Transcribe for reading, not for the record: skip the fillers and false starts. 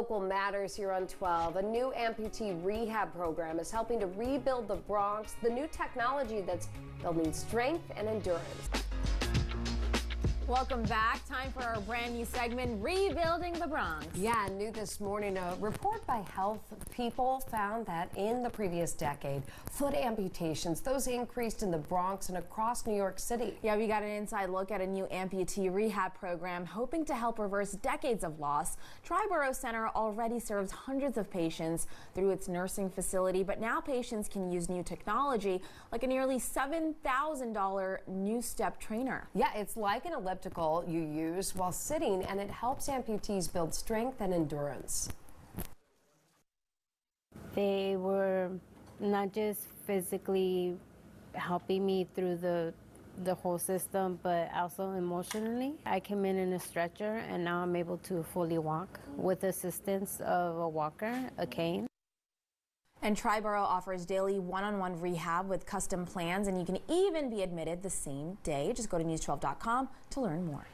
local matters here on 12. A new amputee rehab program is helping to rebuild the Bronx. The new technology that's building strength and endurance. Welcome back. Time for our brand new segment, Rebuilding the Bronx. Yeah, new this morning, a report by Health People found that in the previous decade, foot amputations, those increased in the Bronx and across New York City. Yeah, we got an inside look at a new amputee rehab program hoping to help reverse decades of loss. Triboro Center already serves hundreds of patients through its nursing facility, but now patients can use new technology like a nearly $7,000 new step trainer. Yeah, it's like an elliptical you use while sitting, and it helps amputees build strength and endurance. They were not just physically helping me through the whole system, but also emotionally. I came in a stretcher, and now I'm able to fully walk with assistance of a walker, a cane. And Triboro offers daily one-on-one rehab with custom plans, and you can even be admitted the same day. Just go to news12.com to learn more.